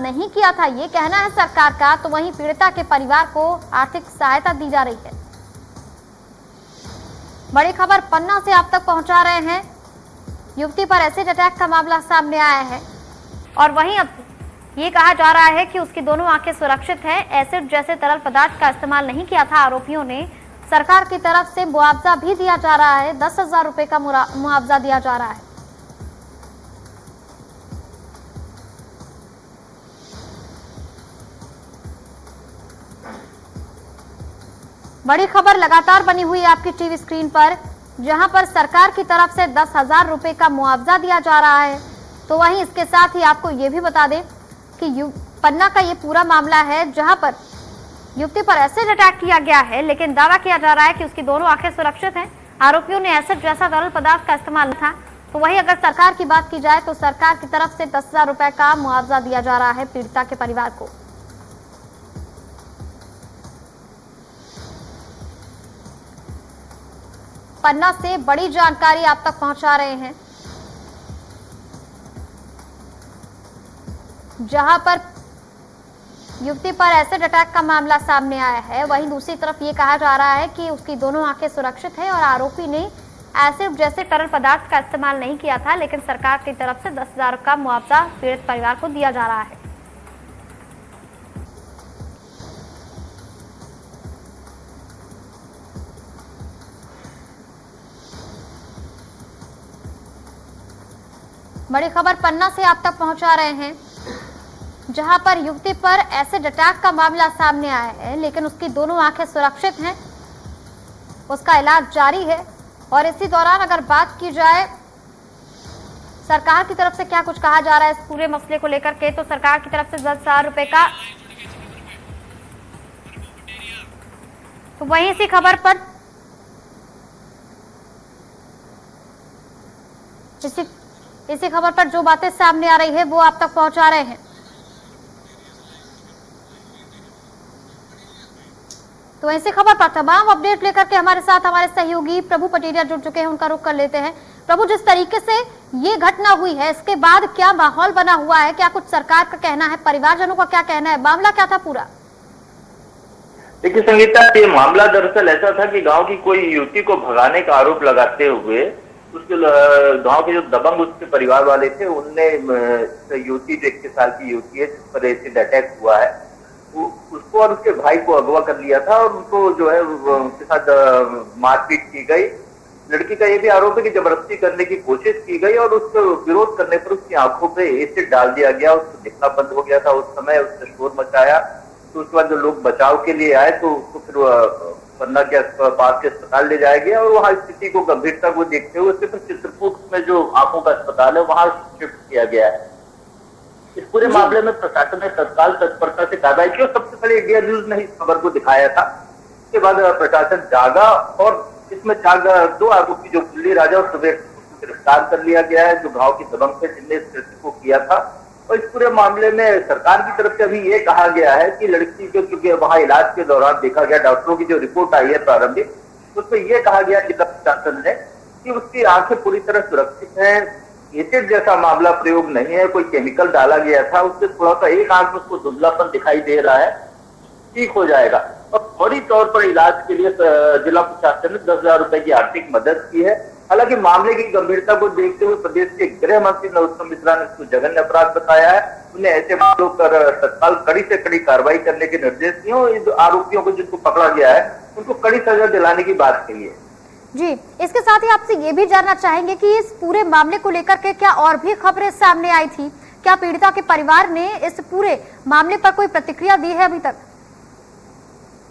नहीं किया था, ये कहना है सरकार का, तो वहीं पीड़िता के परिवार को आर्थिक सहायता दी जा रही है। बड़ी खबर पन्ना से आप तक पहुंचा रहे हैं। युवती पर एसिड अटैक का मामला सामने आया है और वहीं अब ये कहा जा रहा है कि उसकी दोनों आंखें सुरक्षित हैं। एसिड जैसे तरल पदार्थ का इस्तेमाल नहीं किया था आरोपियों ने। सरकार की तरफ से मुआवजा भी दिया जा रहा है, 10,000 रुपए का मुआवजा दिया जा रहा है। बड़ी खबर लगातार बनी हुई है आपकी टीवी स्क्रीन पर, जहां पर सरकार की तरफ से 10,000 रुपए का मुआवजा दिया जा रहा है। तो वहीं इसके साथ ही आपको ये भी बता दें कि पन्ना का ये पूरा मामला है, जहां पर युवती पर एसिड अटैक किया गया है, लेकिन दावा किया जा रहा है कि उसकी दोनों आंखें सुरक्षित हैं। आरोपियों ने एसिड जैसा तरल पदार्थ का इस्तेमाल था। तो वहीं अगर सरकार की बात की जाए तो सरकार की तरफ से 10,000 रुपए का मुआवजा दिया जा रहा है पीड़िता के परिवार को। पन्ना से बड़ी जानकारी आप तक पहुंचा रहे हैं, जहां पर युवती पर एसिड अटैक का मामला सामने आया है। वहीं दूसरी तरफ ये कहा जा रहा है कि उसकी दोनों आंखें सुरक्षित हैं और आरोपी ने एसिड जैसे तरल पदार्थ का इस्तेमाल नहीं किया था, लेकिन सरकार की तरफ से 10,000 का मुआवजा पीड़ित परिवार को दिया जा रहा है। बड़ी खबर पन्ना से आप तक पहुंचा रहे हैं, जहां पर युवती पर एसिड अटैक का मामला सामने आया है, लेकिन उसकी दोनों आंखें सुरक्षित हैं, उसका इलाज जारी है। और इसी दौरान अगर बात की जाए सरकार की तरफ से क्या कुछ कहा जा रहा है इस पूरे मसले को लेकर के, तो सरकार की तरफ से 10,000 रुपए का, तो वहीं इसी खबर पर इसी खबर पर जो बातें सामने आ रही है वो आप तक पहुंचा रहे हैं। तो ऐसी खबर पर तमाम अपडेट लेकर के हमारे साथ हमारे सहयोगी प्रभु पटेरिया जुड़ चुके हैं, उनका रुख कर लेते हैं। प्रभु, जिस तरीके से ये घटना हुई है, इसके बाद क्या माहौल बना हुआ है, क्या कुछ सरकार का कहना है, परिवारजनों का क्या कहना है, मामला क्या था पूरा? देखिए संगीता, ये मामला दरअसल ऐसा था कि गांव की कोई युवती को भगाने का आरोप लगाते हुए उसके गांव के जो दबंग उसके परिवार वाले थे, उनने युवती जो 21 साल की युवती है जिस पर एसिड अटैक हुआ है, उसको और उसके भाई को अगवा कर लिया था और उनको जो है उनके साथ मारपीट की गई। लड़की का ये भी आरोप है कि जबरदस्ती करने की कोशिश की गई और उसको विरोध करने पर उसकी आंखों पे एसिड डाल दिया गया। उसको दिखना बंद हो गया था उस समय, उसने शोर मचाया। तो उसके बाद जो लोग बचाव के लिए आए तो उसको फिर पन्ना के पास के अस्पताल ले जाया गया और वहां स्थिति को गंभीरता को देखते हुए उसके फिर चित्रकूट में जो आंखों का अस्पताल है वहां शिफ्ट किया गया है। इस पूरे मामले में प्रशासन ने तत्काल तत्परता से कार्रवाई की और सबसे पहले इंडिया न्यूज ने इस खबर को दिखाया था। इसके बाद प्रशासन जागा और इसमें 2 आरोपी जो कुल्ली राजा और सुबेर को गिरफ्तार कर लिया गया है, जो गांव की दबंग थे जिनने इस कृत्य को किया था। और इस पूरे मामले में सरकार की तरफ से अभी ये कहा गया है कि लड़की को, क्योंकि वहां इलाज के दौरान देखा गया, डॉक्टरों की जो रिपोर्ट आई है प्रारंभिक, उसमें यह कहा गया जिला प्रशासन ने कि उसकी आंखें पूरी तरह सुरक्षित है, एसिड जैसा मामला प्रयोग नहीं है, कोई केमिकल डाला गया था, उससे थोड़ा सा एक आंख में उसको धुंधलापन दिखाई दे रहा है, ठीक हो जाएगा। और फौरी तौर पर इलाज के लिए जिला प्रशासन ने 10,000 रुपए की आर्थिक मदद की है। हालांकि मामले की गंभीरता को देखते हुए प्रदेश के गृह मंत्री नरोत्तम मिश्रा ने इसको जघन्य अपराध बताया है। उन्हें ऐसे मामलों पर तत्काल कड़ी से कड़ी कार्रवाई करने के निर्देश दिए और इन आरोपियों को जिनको पकड़ा गया है उनको कड़ी सजा दिलाने की बात कही है। जी, इसके साथ ही आपसे ये भी जानना चाहेंगे कि इस पूरे मामले को लेकर के क्या और भी खबरें सामने आई थी? क्या पीड़िता के परिवार ने इस पूरे मामले पर कोई प्रतिक्रिया दी है अभी तक?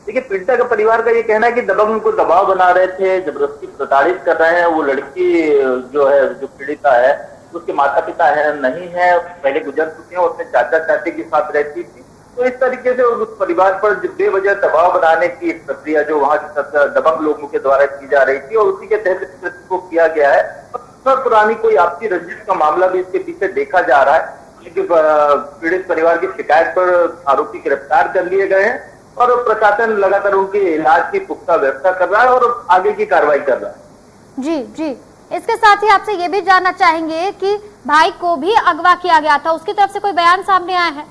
देखिए, पीड़िता के परिवार का ये कहना है कि दबंग उनको दबाव बना रहे थे, जबरदस्ती प्रताड़ित कर रहे हैं। वो लड़की जो है, जो पीड़िता है, उसके माता पिता है नहीं है, पहले गुजर चुके हैं, अपने चाचा चाची के साथ रहती थी। तो इस तरीके से उस परिवार पर बेवजह दबाव बनाने की प्रक्रिया जो वहां के दबंग लोगों के द्वारा की जा रही थी और उसी के तहत कृत्य को किया गया है। और पुरानी कोई आपसी रंजिश का मामला भी इसके पीछे देखा जा रहा है। पीड़ित परिवार की शिकायत पर आरोपी गिरफ्तार कर लिए गए हैं और प्रशासन लगातार उनके इलाज की पुख्ता व्यवस्था कर रहा है और आगे की कार्रवाई कर रहा है। जी जी, इसके साथ ही आपसे ये भी जानना चाहेंगे कि भाई को भी अगवा किया गया था, उसकी तरफ से कोई बयान सामने आया है?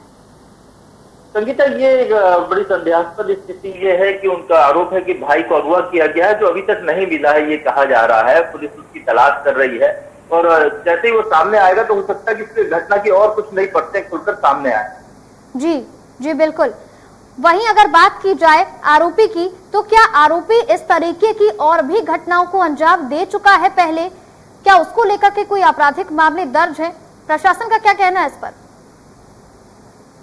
संगीता, ये एक बड़ी संदेहास्पद स्थिति ये है कि उनका आरोप है कि भाई को अगवा किया गया है, जो अभी तक नहीं मिला है, ये कहा जा रहा है। पुलिस उसकी तलाश कर रही है और जैसे ही वो सामने आएगा तो हो सकता है कि इस घटना की और कुछ नई परतें खुलकर सामने आए। जी जी बिल्कुल। वहीं अगर बात की जाए आरोपी की, तो क्या आरोपी इस तरीके की और भी घटनाओं को अंजाम दे चुका है पहले? क्या उसको लेकर के कोई आपराधिक मामले दर्ज है? प्रशासन का क्या कहना है इस पर?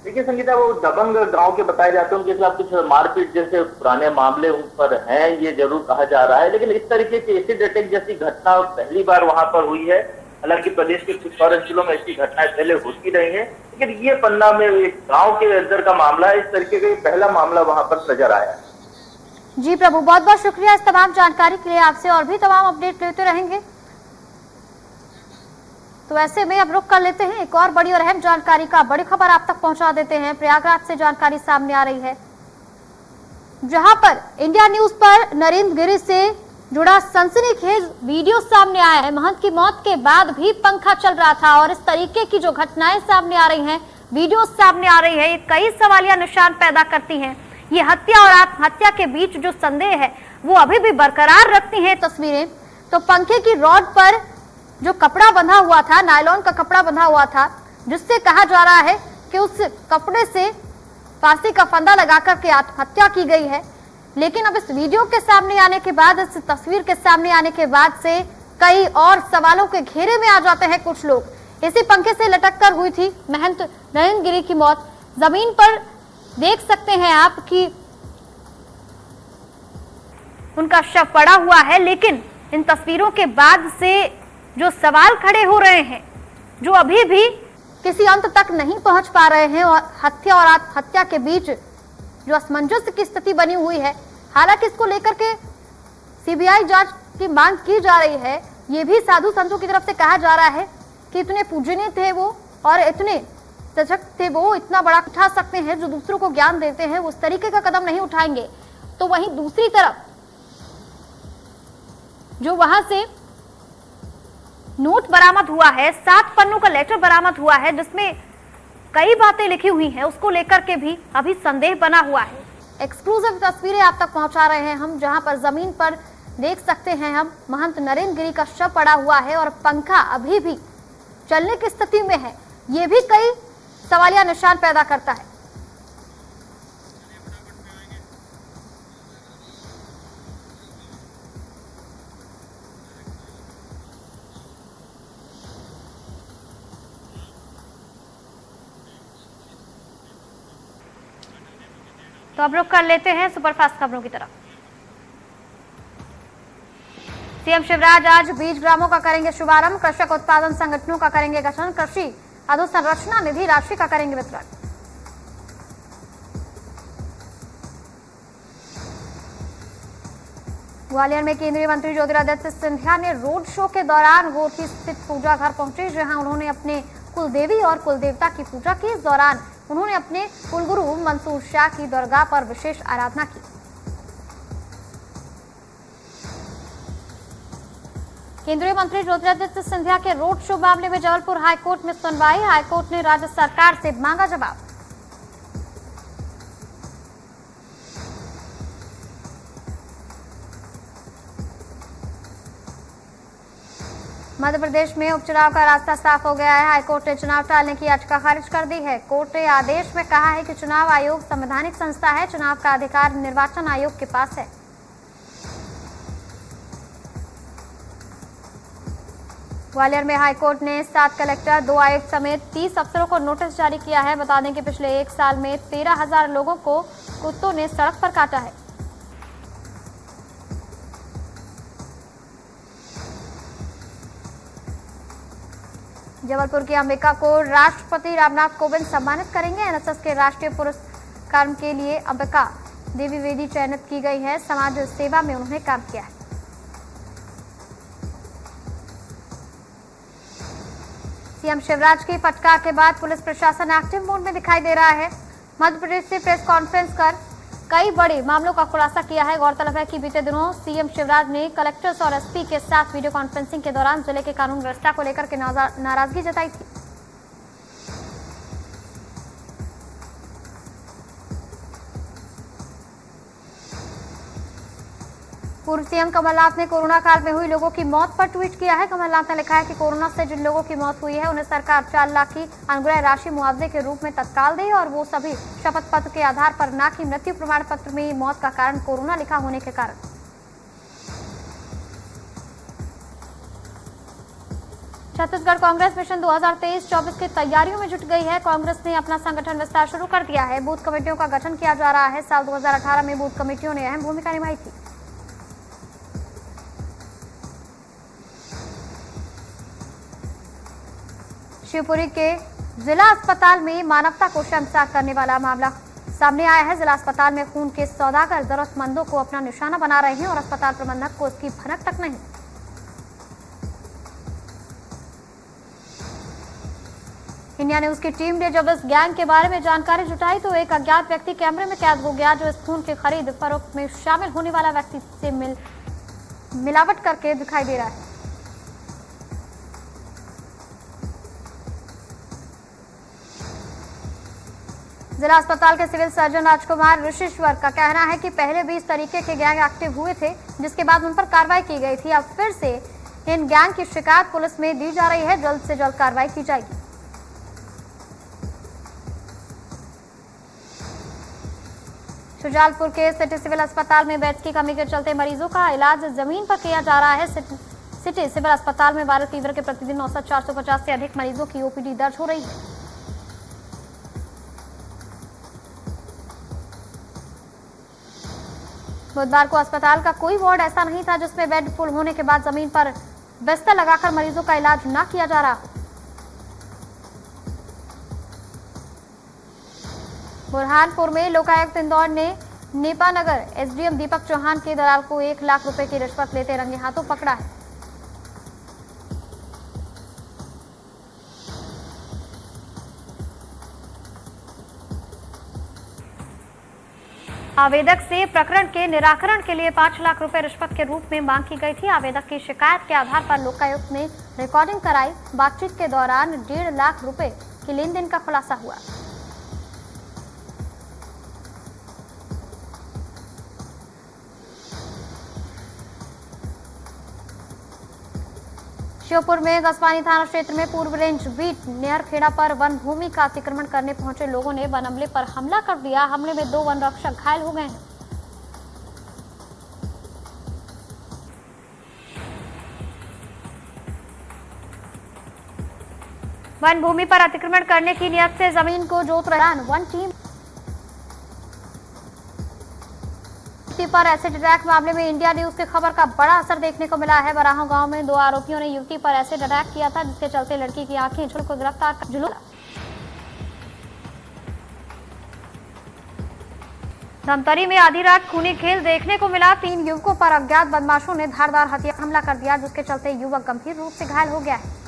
देखिए संगीता, वो दबंग गांव के बताए जाते हैं, उनके खिलाफ कुछ मारपीट जैसे पुराने मामले उन पर हैं, ये जरूर कहा जा रहा है। लेकिन इस तरीके की एसिड अटैक जैसी घटना पहली बार वहां पर हुई है। हालांकि प्रदेश के कुछ और अंचलों में ऐसी घटनाएं पहले होती रही हैं, लेकिन ये पन्ना में एक गांव के अंदर का मामला है। इस तरीके का पहला मामला वहां पर नजर आया। जी प्रभु, बहुत बहुत शुक्रिया इस तमाम जानकारी के लिए। आपसे और भी तमाम अपडेट लेते रहेंगे। तो ऐसे में अब रुक कर लेते हैं एक और बड़ी और अहम जानकारी का। बड़ी खबर आप तक पहुंचा देते हैं। प्रयागराज से जानकारी सामने आ रही है, जहां पर इंडिया न्यूज पर नरेंद्र गिरी से जुड़ा सनसनीखेज वीडियो सामने आया है। महंत की मौत के बाद भी पंखा चल रहा था और इस तरीके की जो घटनाएं सामने आ रही हैं, वीडियो सामने आ रही है, ये कई सवालिया निशान पैदा करती हैं। ये हत्या और आत्महत्या के बीच जो संदेह है वो अभी भी बरकरार रखती हैं तस्वीरें। तो पंखे की रॉड पर जो कपड़ा बंधा हुआ था, नायलॉन का कपड़ा बंधा हुआ था, जिससे कहा जा रहा है कि उस कपड़े से फांसी का फंदा लगाकर के आत्महत्या की गई है। लेकिन अब इस वीडियो के सामने आने के बाद, इस तस्वीर के सामने आने के बाद से कई और सवालों के घेरे में आ जाते हैं कुछ लोग। इसी पंखे से लटक कर हुई थी महंत नरेंद्र गिरी की मौत। जमीन पर देख सकते हैं आप कि उनका शव पड़ा हुआ है। लेकिन इन तस्वीरों के बाद से जो सवाल खड़े हो रहे हैं, जो अभी भी किसी अंत तक नहीं पहुंच पा रहे हैं, और हत्या और आत्महत्या के बीच जो असमंजस की स्थिति बनी हुई है। हालांकि इसको लेकर के सीबीआई जांच की मांग की जा रही है। ये भी साधु संतों की तरफ से कहा जा रहा है कि इतने पूजनीय थे वो और इतने सशक्त थे वो, इतना बड़ा उठा सकते हैं, जो दूसरों को ज्ञान देते हैं, उस तरीके का कदम नहीं उठाएंगे। तो वहीं दूसरी तरफ जो वहां से नोट बरामद हुआ है, 7 पन्नों का लेटर बरामद हुआ है, जिसमें कई बातें लिखी हुई हैं, उसको लेकर के भी अभी संदेह बना हुआ है। एक्सक्लूसिव तस्वीरें आप तक पहुंचा रहे हैं हम, जहां पर जमीन पर देख सकते हैं हम महंत नरेंद्र गिरी का शव पड़ा हुआ है और पंखा अभी भी चलने की स्थिति में है। ये भी कई सवालिया निशान पैदा करता है। तो अब रुक कर लेते हैं सुपरफास्ट खबरों की तरफ। सीएम शिवराज आज बीज ग्रामों का करेंगे शुभारंभ। कृषक उत्पादन संगठनों का करेंगे गठन। कृषि अधोसंरचना निधि राशि का करेंगे वितरण। ग्वालियर में केंद्रीय मंत्री ज्योतिरादित्य सिंधिया ने रोड शो के दौरान गोरखी स्थित पूजा घर पहुंचे, जहां उन्होंने अपने कुलदेवी और कुलदेवता की पूजा की। इस दौरान उन्होंने अपने कुलगुरु मंसूर शाह की दरगाह पर विशेष आराधना की। केंद्रीय मंत्री ज्योतिरादित्य सिंधिया के रोड शो मामले में जबलपुर हाईकोर्ट में सुनवाई। हाईकोर्ट ने राज्य सरकार से मांगा जवाब। मध्य प्रदेश में उपचुनाव का रास्ता साफ हो गया है। हाईकोर्ट ने चुनाव टालने की याचिका खारिज कर दी है। कोर्ट ने आदेश में कहा है कि चुनाव आयोग संवैधानिक संस्था है, चुनाव का अधिकार निर्वाचन आयोग के पास है। ग्वालियर में हाईकोर्ट ने 7 कलेक्टर, 2 आयुक्त समेत 30 अफसरों को नोटिस जारी किया है। बता दें कि पिछले 1 साल में 13,000 लोगों को कुत्तों ने सड़क पर काटा है। जबलपुर की अंबिका को राष्ट्रपति रामनाथ कोविंद सम्मानित करेंगे। एनएसएस के राष्ट्रीय पुरस्कार के लिए अंबिका देवी वेदी चयनित की गई है। समाज सेवा में उन्होंने काम किया है। सीएम शिवराज की फटकार के बाद पुलिस प्रशासन एक्टिव मोड में दिखाई दे रहा है। मध्य प्रदेश से प्रेस कॉन्फ्रेंस कर कई बड़े मामलों का खुलासा किया है। गौरतलब है कि बीते दिनों सीएम शिवराज ने कलेक्टर्स और एसपी के साथ वीडियो कॉन्फ्रेंसिंग के दौरान जिले के कानून व्यवस्था को लेकर के नाराजगी जताई थी। पूर्व सीएम कमलनाथ ने कोरोना काल में हुई लोगों की मौत पर ट्वीट किया है। कमलनाथ ने लिखा है कि कोरोना से जिन लोगों की मौत हुई है उन्हें सरकार 4 लाख की अनुग्रह राशि मुआवजे के रूप में तत्काल दे और वो सभी शपथ पत्र के आधार पर, न कि मृत्यु प्रमाण पत्र में मौत का कारण कोरोना लिखा होने के कारण। छत्तीसगढ़ कांग्रेस मिशन 2023-24 की तैयारियों में जुट गई है। कांग्रेस ने अपना संगठन विस्तार शुरू कर दिया है। बूथ कमेटियों का गठन किया जा रहा है। साल 2018 में बूथ कमेटियों ने अहम भूमिका निभाई थी। शिवपुरी के जिला अस्पताल में मानवता को शर्मसार करने वाला मामला सामने आया है। जिला अस्पताल में खून के सौदागर जरूरतमंदों को अपना निशाना बना रहे हैं और अस्पताल प्रबंधक को इसकी भनक तक नहीं। इंडिया न्यूज की टीम ने जब इस गैंग के बारे में जानकारी जुटाई तो एक अज्ञात व्यक्ति कैमरे में कैद हो गया, जो इस खून की खरीद फरोख्त में शामिल होने वाला व्यक्ति से मिलावट करके दिखाई दे रहा है। जिला अस्पताल के सिविल सर्जन राजकुमार ऋषिश्वर का कहना है कि पहले भी इस तरीके के गैंग एक्टिव हुए थे, जिसके बाद उन पर कार्रवाई की गई थी। अब फिर से इन गैंग की शिकायत पुलिस में दी जा रही है। जल्द से जल्द कार्रवाई की जाएगी। शुजालपुर के सिटी सिविल अस्पताल में बेड्स की कमी के चलते मरीजों का इलाज जमीन पर किया जा रहा है। सिटी सिविल अस्पताल में वायरल फीवर के प्रतिदिन औसत 450 से अधिक मरीजों की ओपीडी दर्ज हो रही है। बुधवार को अस्पताल का कोई वार्ड ऐसा नहीं था जिसमें बेड फुल होने के बाद जमीन पर बिस्तर लगाकर मरीजों का इलाज न किया जा रहा। बुरहानपुर में लोकायुक्त इंदौर ने नेपानगर एसडीएम दीपक चौहान के दलाल को 1 लाख रुपए की रिश्वत लेते रंगे हाथों पकड़ा है। आवेदक से प्रकरण के निराकरण के लिए 5 लाख रुपए रिश्वत के रूप में मांग की गई थी। आवेदक की शिकायत के आधार पर लोकायुक्त ने रिकॉर्डिंग कराई। बातचीत के दौरान 1.5 लाख रुपए के लेन देन का खुलासा हुआ। श्योपुर में गसवानी थाना क्षेत्र में पूर्व रेंज बीट नेहरखेड़ा पर वन भूमि का अतिक्रमण करने पहुंचे लोगों ने वन अमले पर हमला कर दिया। हमले में 2 वन रक्षक घायल हो गए हैं। वन भूमि पर अतिक्रमण करने की नियत से जमीन को जोत रहा वन टीम पर एसिड अटैक मामले में इंडिया न्यूज की खबर का बड़ा असर देखने को मिला है। बराहों गांव में 2 आरोपियों ने युवती पर एसिड अटैक किया था, जिसके चलते लड़की की आंखें झुलकर गिरफ्तार कर जुलूस। धमतरी में आधी रात खूनी खेल देखने को मिला। 3 युवकों पर अज्ञात बदमाशों ने धारदार हथियार हमला कर दिया, जिसके चलते युवक गंभीर रूप से घायल हो गया है।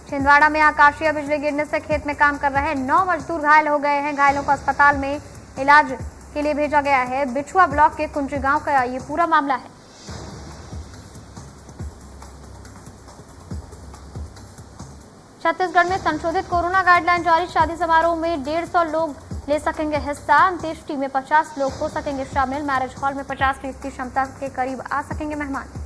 छिंदवाड़ा में आकाशीय बिजली गिरने से खेत में काम कर रहे 9 मजदूर घायल हो गए हैं। घायलों को अस्पताल में इलाज के लिए भेजा गया है। बिछुआ ब्लॉक के कुंजी गांव का ये पूरा मामला है। छत्तीसगढ़ में संशोधित कोरोना गाइडलाइन जारी। शादी समारोह में 150 लोग ले सकेंगे हिस्सा। अंत्येष्टि में 50 लोग हो सकेंगे शामिल। मैरिज हॉल में 50% क्षमता के करीब आ सकेंगे मेहमान।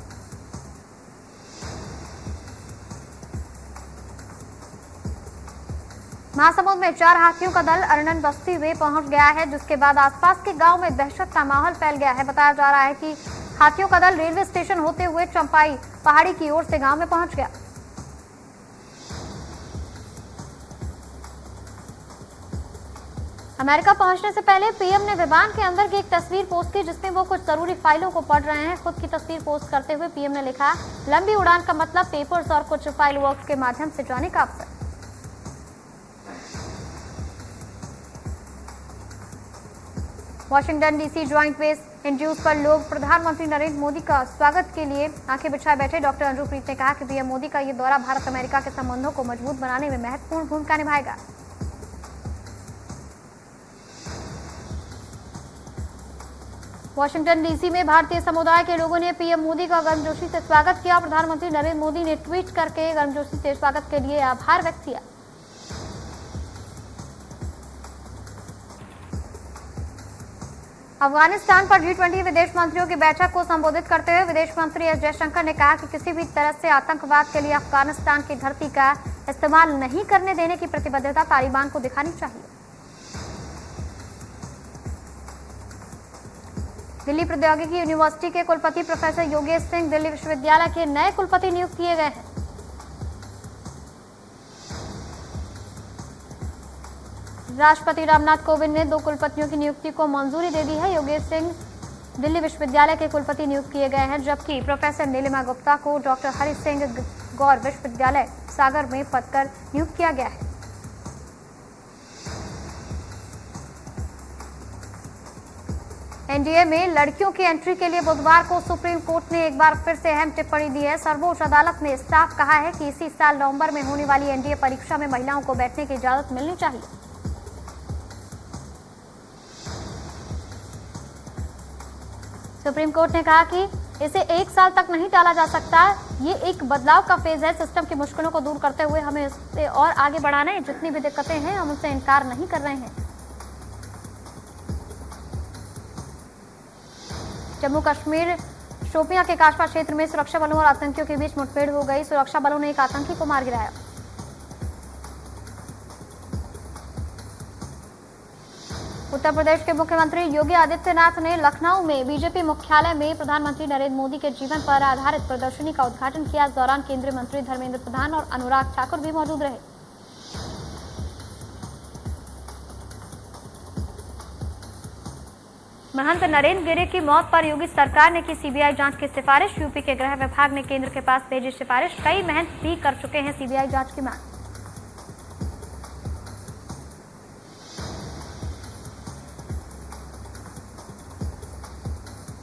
महासमुंद में 4 हाथियों का दल अरनन बस्ती में पहुंच गया है, जिसके बाद आसपास के गांव में दहशत का माहौल फैल गया है। बताया जा रहा है कि हाथियों का दल रेलवे स्टेशन होते हुए चंपाई पहाड़ी की ओर से गांव में पहुंच गया। अमेरिका पहुंचने से पहले पीएम ने विमान के अंदर की एक तस्वीर पोस्ट की, जिसमें वो कुछ जरूरी फाइलों को पढ़ रहे हैं। खुद की तस्वीर पोस्ट करते हुए पीएम ने लिखा, लंबी उड़ान का मतलब पेपर्स और कुछ फाइल वर्क के माध्यम से जाने का अवसर। Washington DC joint base induce पर लोग प्रधानमंत्री नरेंद्र मोदी का स्वागत के लिए आंखें बिछाए बैठे। डॉक्टर अंजुप्रीत ने कहा कि पीएम मोदी का ये दौरा भारत अमेरिका के संबंधों को मजबूत बनाने में महत्वपूर्ण भूमिका निभाएगा। वाशिंगटन डीसी में भारतीय समुदाय के लोगों ने पीएम मोदी का गर्मजोशी से स्वागत किया। प्रधानमंत्री नरेंद्र मोदी ने ट्वीट करके गर्मजोशी से स्वागत के लिए आभार व्यक्त किया। अफगानिस्तान पर G20 विदेश मंत्रियों की बैठक को संबोधित करते हुए विदेश मंत्री एस जयशंकर ने कहा कि किसी भी तरह से आतंकवाद के लिए अफगानिस्तान की धरती का इस्तेमाल नहीं करने देने की प्रतिबद्धता तालिबान को दिखानी चाहिए। दिल्ली प्रौद्योगिकी यूनिवर्सिटी के कुलपति प्रोफेसर योगेश सिंह दिल्ली विश्वविद्यालय के नए कुलपति नियुक्त किए गए हैं। राष्ट्रपति रामनाथ कोविंद ने 2 कुलपतियों की नियुक्ति को मंजूरी दे दी है। योगेश सिंह दिल्ली विश्वविद्यालय के कुलपति नियुक्त किए गए हैं, जबकि प्रोफेसर नीलिमा गुप्ता को डॉक्टर हरि सिंह गौर विश्वविद्यालय सागर में पद पर नियुक्त किया गया है। एनडीए में लड़कियों की एंट्री के लिए बुधवार को सुप्रीम कोर्ट ने एक बार फिर से अहम टिप्पणी दी है। सर्वोच्च अदालत ने साफ कहा है कि इसी साल नवंबर में होने वाली एनडीए परीक्षा में महिलाओं को बैठने की इजाजत मिलनी चाहिए। सुप्रीम कोर्ट ने कहा कि इसे 1 साल तक नहीं टाला जा सकता। ये एक बदलाव का फेज है। सिस्टम की मुश्किलों को दूर करते हुए हमें इससे और आगे बढ़ाना है। जितनी भी दिक्कतें हैं हम उनसे इनकार नहीं कर रहे हैं। जम्मू कश्मीर शोपियां के काशवा क्षेत्र में सुरक्षा बलों और आतंकियों के बीच मुठभेड़ हो गई। सुरक्षा बलों ने एक आतंकी को मार गिराया। उत्तर प्रदेश के मुख्यमंत्री योगी आदित्यनाथ ने लखनऊ में बीजेपी मुख्यालय में प्रधानमंत्री नरेंद्र मोदी के जीवन पर आधारित प्रदर्शनी का उद्घाटन किया। इस दौरान केंद्रीय मंत्री धर्मेंद्र प्रधान और अनुराग ठाकुर भी मौजूद रहे। महंत नरेंद्र गिरि की मौत पर योगी सरकार ने की सीबीआई जांच की सिफारिश। यूपी के गृह विभाग ने केंद्र के पास भेजी सिफारिश। कई महंत भी कर चुके हैं सीबीआई जांच की मांग।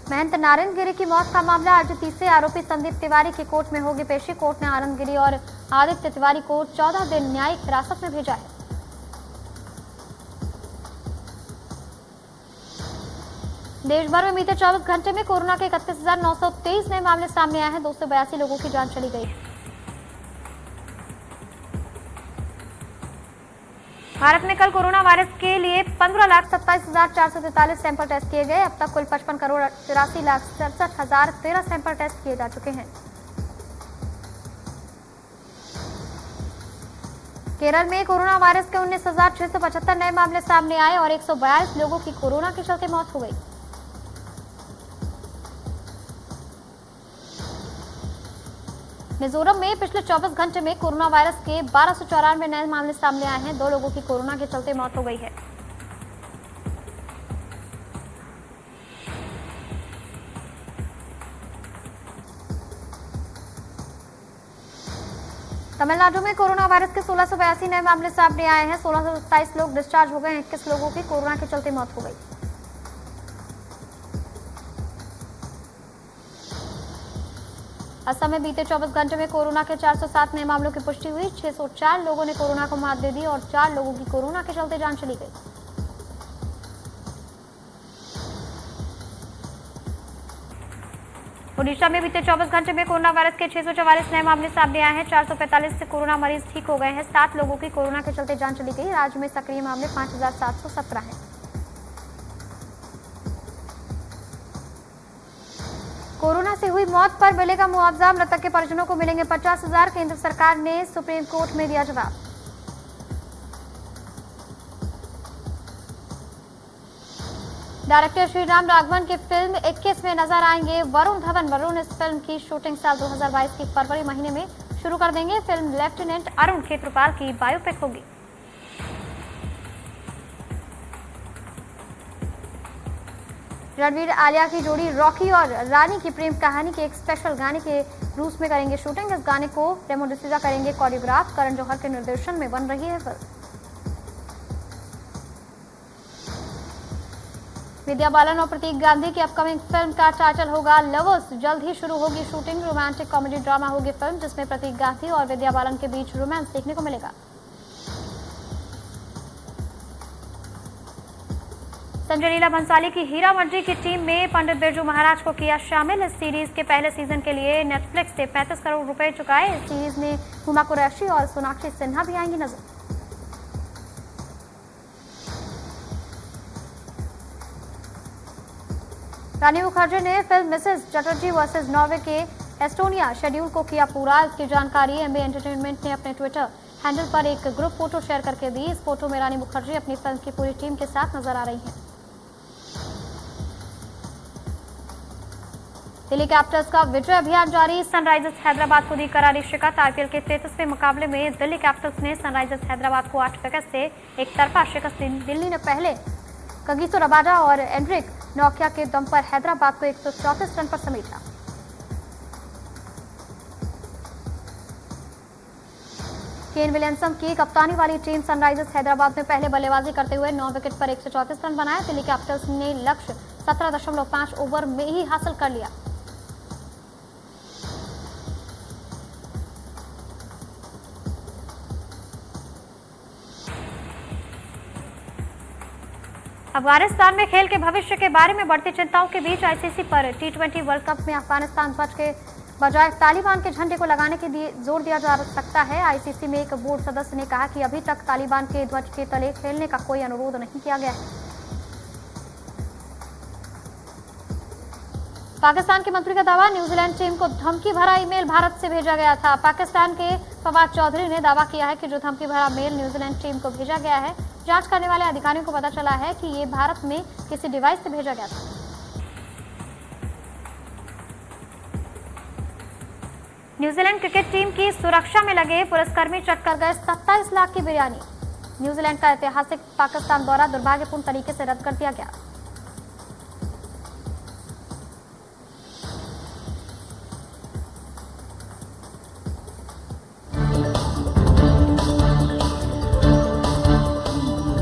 महंत नारायण गिरि की मौत का मामला आज तीसरे आरोपी संदीप तिवारी की कोर्ट में होगी पेशी। कोर्ट ने आनंद गिरि और आदित्य तिवारी को 14 दिन न्यायिक हिरासत में भेजा है। देश भर में बीते 24 घंटे में कोरोना के 31,923 नए मामले सामने आए हैं। 282 लोगों की जान चली गई है। भारत में कल कोरोना वायरस के लिए 15,27,443 सैंपल टेस्ट किए गए। अब तक कुल 55,83,67,013 सैंपल टेस्ट किए जा चुके हैं। केरल में कोरोना वायरस के 19,675 नए मामले सामने आए और 142 लोगों की कोरोना के चलते मौत हो गई। मिजोरम में पिछले 24 घंटे में कोरोना वायरस के 1294 नए मामले सामने आए हैं। 2 लोगों की कोरोना के चलते मौत हो गई है। तमिलनाडु में कोरोना वायरस के 1682 नए मामले सामने आए हैं। 1627 लोग डिस्चार्ज हो गए। 21 लोगों की कोरोना के चलते मौत हो गई। असम में बीते 24 घंटे में कोरोना के 407 नए मामलों की पुष्टि हुई। 604 लोगों ने कोरोना को मात दे दी और 4 लोगों की कोरोना के चलते जान चली गई। ओडिशा में बीते 24 घंटे में कोरोना वायरस के 644 नए मामले सामने आए हैं। 445 से कोरोना मरीज ठीक हो गए हैं। 7 लोगों की कोरोना के चलते जान चली गई। राज्य में सक्रिय मामले 5,717 हैं। कोरोना से हुई मौत पर मिलेगा मुआवजा। मृतक के परिजनों को मिलेंगे 50,000। केंद्र सरकार ने सुप्रीम कोर्ट में दिया जवाब। डायरेक्टर श्री राम राघवन की फिल्म 21 में नजर आएंगे वरुण धवन। वरुण इस फिल्म की शूटिंग साल 2022 की फरवरी महीने में शुरू कर देंगे। फिल्म लेफ्टिनेंट अरुण खेत्रपाल की बायोपिक होगी। रणवीर आलिया की जोड़ी रॉकी और रानी की प्रेम कहानी के एक स्पेशल गाने के रूस में करेंगे शूटिंग। इस गाने को रेमो डिसूजा करेंगे कोरियोग्राफ। करण जौहर के निर्देशन में बन रही है फिल्म। विद्या बालन और प्रतीक गांधी की अपकमिंग फिल्म का टाइटल होगा लवर्स। जल्द ही शुरू होगी शूटिंग। रोमांटिक कॉमेडी ड्रामा होगी फिल्म, जिसमें प्रतीक गांधी और विद्या बालन के बीच रोमांस देखने को मिलेगा। संजय लीला भंसाली की हीरा मंडी की टीम में पंडित बिरजू महाराज को किया शामिल। इस सीरीज के पहले सीजन के लिए नेटफ्लिक्स से 35 करोड़ रुपए चुकाए। इस सीरीज में हुमा कुरैशी और सोनाक्षी सिन्हा भी आएंगी नजर। रानी मुखर्जी ने film Mrs Chatterjee versus Norway के एस्टोनिया शेड्यूल को किया पूरा। इसकी जानकारी एमबी एंटरटेनमेंट ने अपने ट्विटर हैंडल पर एक ग्रुप फोटो शेयर करके दी। इस फोटो में रानी मुखर्जी अपनी फिल्म की पूरी टीम के साथ नजर आ रही हैं। दिल्ली कैपिटल्स का विजय अभियान जारी। सनराइजर्स हैदराबाद को दी करारी शिकस्त। आईपीएल के 33वें मुकाबले में दिल्ली कैपिटल्स ने सनराइजर्स हैदराबाद को 8 विकेट से एक तरफा शिकस्त दी। दिल्ली ने पहले कगिसो रबाडा और एंड्रिक नौकिया के दम पर हैदराबाद को 134 रन पर समेटा। केन विलियमसन की कप्तानी वाली टीम सनराइजर्स हैदराबाद में पहले बल्लेबाजी करते हुए 9 विकेट पर 134 रन बनाए। दिल्ली कैपिटल्स ने लक्ष्य 17.5 ओवर में ही हासिल कर लिया। अफगानिस्तान में खेल के भविष्य के बारे में बढ़ती चिंताओं के बीच आईसीसी पर T20 वर्ल्ड कप में अफगानिस्तान ध्वज के बजाय तालिबान के झंडे को लगाने के लिए जोर दिया जा सकता है। आईसीसी में एक बोर्ड सदस्य ने कहा कि अभी तक तालिबान के ध्वज के तले खेलने का कोई अनुरोध नहीं किया गया है। पाकिस्तान के मंत्री का दावा, न्यूजीलैंड टीम को धमकी भरा ईमेल भारत से भेजा गया था। पाकिस्तान के फवाद चौधरी ने दावा किया है कि जो धमकी भरा मेल न्यूजीलैंड टीम को भेजा गया है, जांच करने वाले अधिकारियों को पता चला है कि ये भारत में किसी डिवाइस से भेजा गया था। न्यूजीलैंड क्रिकेट टीम की सुरक्षा में लगे पुलिसकर्मी चट कर गए 27 लाख की बिरयानी। न्यूजीलैंड का ऐतिहासिक पाकिस्तान दौरा दुर्भाग्यपूर्ण तरीके से रद्द कर दिया गया।